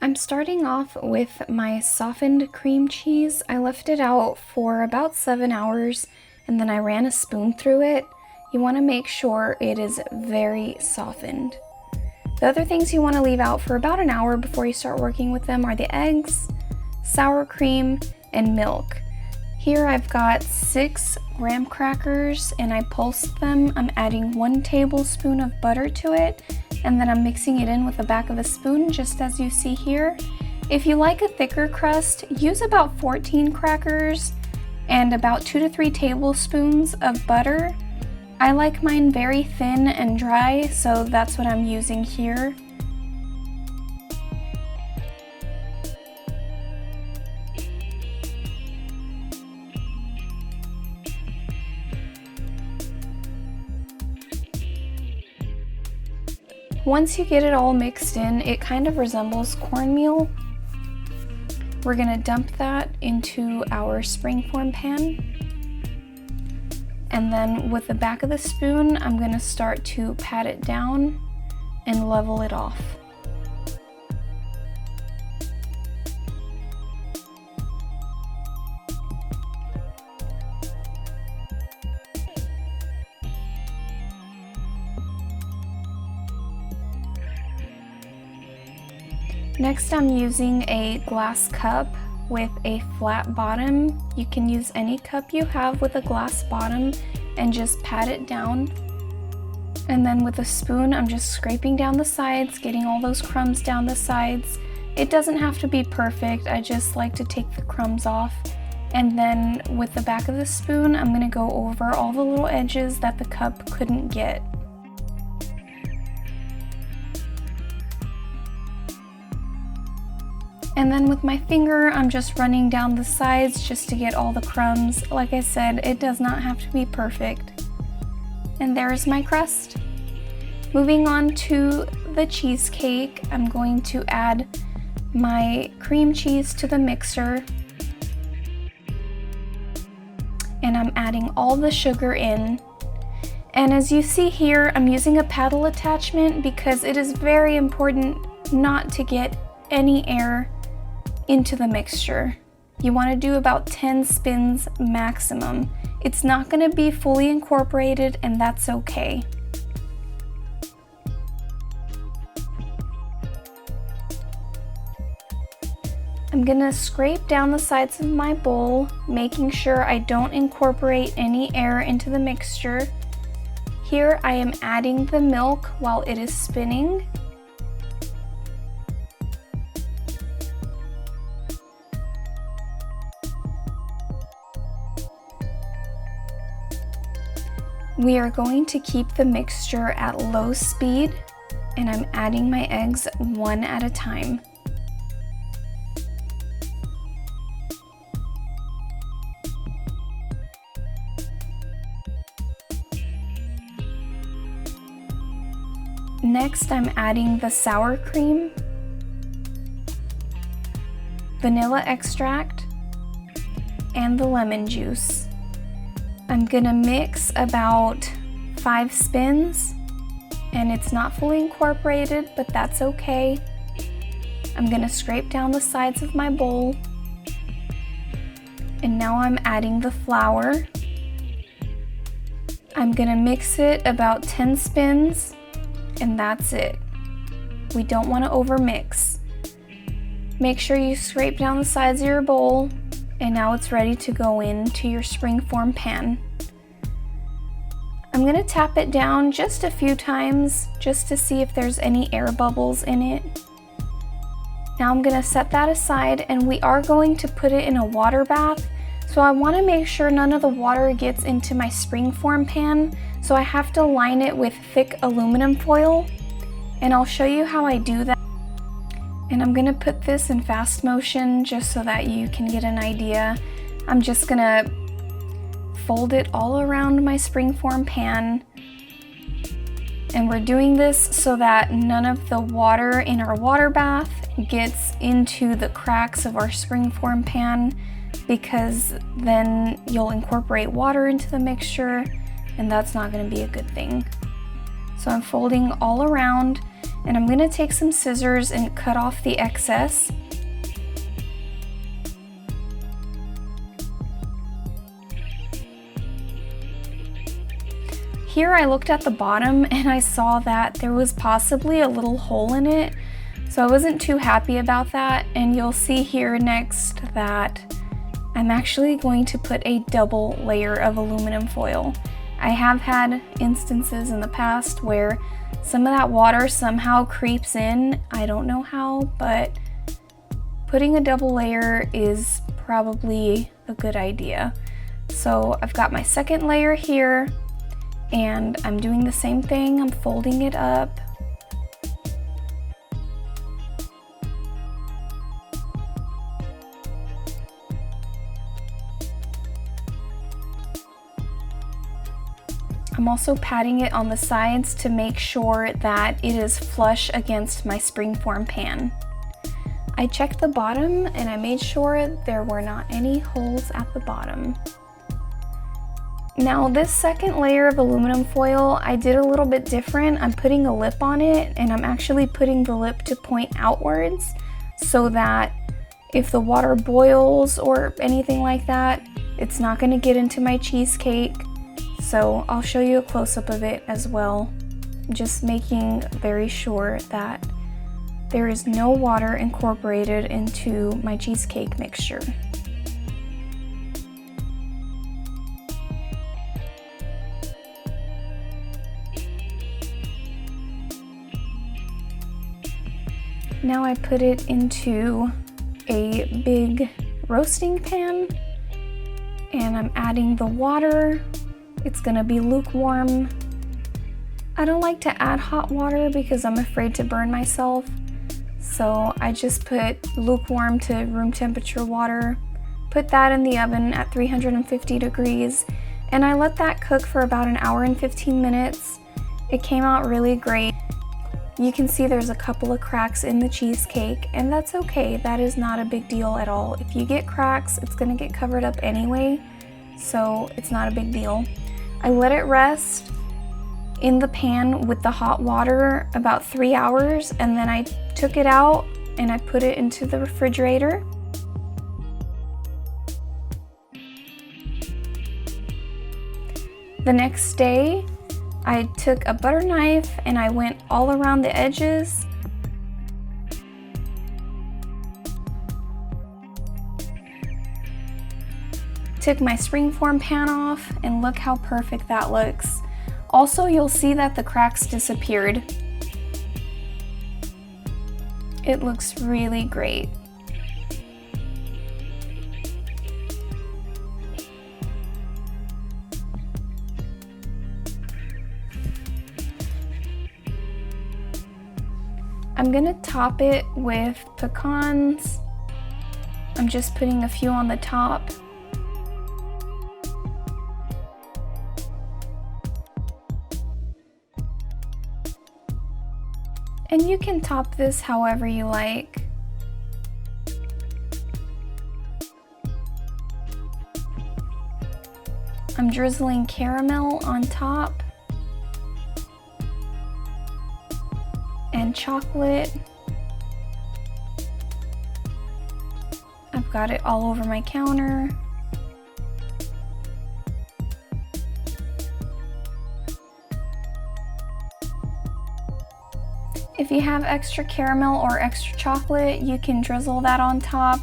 I'm starting off with my softened cream cheese. I left it out for about 7 hours and then I ran a spoon through it. You want to make sure it is very softened. The other things you want to leave out for about an hour before you start working with them are the eggs, sour cream, and milk. Here I've got 6 graham crackers and I pulsed them. I'm adding 1 tablespoon of butter to it, and then I'm mixing it in with the back of a spoon, just as you see here. If you like a thicker crust, use about 14 crackers and about 2 to 3 tablespoons of butter. I like mine very thin and dry, so that's what I'm using here. Once you get it all mixed in, it kind of resembles cornmeal. We're gonna dump that into our springform pan. And then with the back of the spoon, I'm gonna start to pat it down and level it off. Next, I'm using a glass cup with a flat bottom. You can use any cup you have with a glass bottom and just pat it down. And then with a spoon, I'm just scraping down the sides, getting all those crumbs down the sides. It doesn't have to be perfect, I just like to take the crumbs off. And then with the back of the spoon, I'm gonna go over all the little edges that the cup couldn't get. And then with my finger, I'm just running down the sides just to get all the crumbs. Like I said, it does not have to be perfect. And there's my crust. Moving on to the cheesecake, I'm going to add my cream cheese to the mixer. And I'm adding all the sugar in. And as you see here, I'm using a paddle attachment because it is very important not to get any air into the mixture. You want to do about 10 spins maximum. It's not going to be fully incorporated, and that's okay. I'm going to scrape down the sides of my bowl, making sure I don't incorporate any air into the mixture. Here I am adding the milk while it is spinning. We are going to keep the mixture at low speed, and I'm adding my eggs one at a time. Next, I'm adding the sour cream, vanilla extract, and the lemon juice. I'm gonna mix about 5 spins, and it's not fully incorporated, but that's okay. I'm gonna scrape down the sides of my bowl, and now I'm adding the flour. I'm gonna mix it about 10 spins, and that's it. We don't want to overmix. Make sure you scrape down the sides of your bowl, and now it's ready to go into your springform pan. I'm going to tap it down just a few times just to see if there's any air bubbles in it. Now I'm going to set that aside, and we are going to put it in a water bath. So I want to make sure none of the water gets into my springform pan, so I have to line it with thick aluminum foil, and I'll show you how I do that. And I'm gonna put this in fast motion just so that you can get an idea. I'm just gonna fold it all around my springform pan. And we're doing this so that none of the water in our water bath gets into the cracks of our springform pan, because then you'll incorporate water into the mixture, and that's not gonna be a good thing. So I'm folding all around, And I'm gonna take some scissors and cut off the excess. Here I looked at the bottom and I saw that there was possibly a little hole in it, so I wasn't too happy about that. And you'll see here next that I'm actually going to put a double layer of aluminum foil. I have had instances in the past where some of that water somehow creeps in. I don't know how, but putting a double layer is probably a good idea. So I've got my second layer here, and I'm doing the same thing. I'm folding it up. I'm also patting it on the sides to make sure that it is flush against my springform pan. I checked the bottom and I made sure there were not any holes at the bottom. Now this second layer of aluminum foil, I did a little bit different. I'm putting a lip on it, and I'm actually putting the lip to point outwards so that if the water boils or anything like that, it's not going to get into my cheesecake. So I'll show you a close-up of it as well, just making very sure that there is no water incorporated into my cheesecake mixture. Now I put it into a big roasting pan, and I'm adding the water. It's gonna be lukewarm. I don't like to add hot water because I'm afraid to burn myself. So I just put lukewarm to room temperature water, put that in the oven at 350 degrees, and I let that cook for about an hour and 15 minutes. It came out really great. You can see there's a couple of cracks in the cheesecake, and that's okay. That is not a big deal at all. If you get cracks, it's gonna get covered up anyway, so it's not a big deal. I let it rest in the pan with the hot water about 3 hours, and then I took it out and I put it into the refrigerator. The next day, I took a butter knife and I went all around the edges. Took my springform pan off, and look how perfect that looks. Also, you'll see that the cracks disappeared. It looks really great. I'm gonna top it with pecans. I'm just putting a few on the top. And you can top this however you like. I'm drizzling caramel on top and chocolate. I've got it all over my counter. If you have extra caramel or extra chocolate, you can drizzle that on top.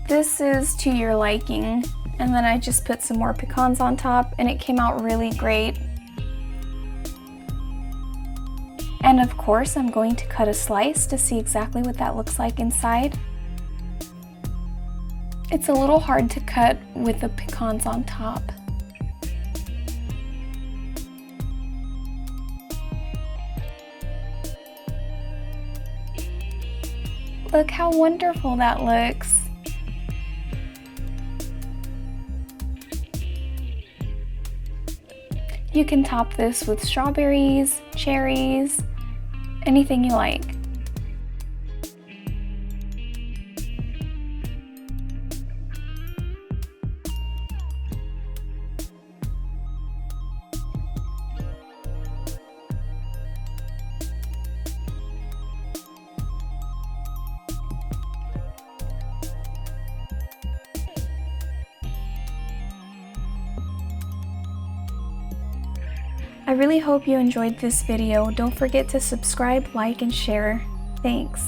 This is to your liking. And then I just put some more pecans on top, and it came out really great. And of course, I'm going to cut a slice to see exactly what that looks like inside. It's a little hard to cut with the pecans on top. Look how wonderful that looks. You can top this with strawberries, cherries, anything you like. I really hope you enjoyed this video. Don't forget to subscribe, like, and share. Thanks.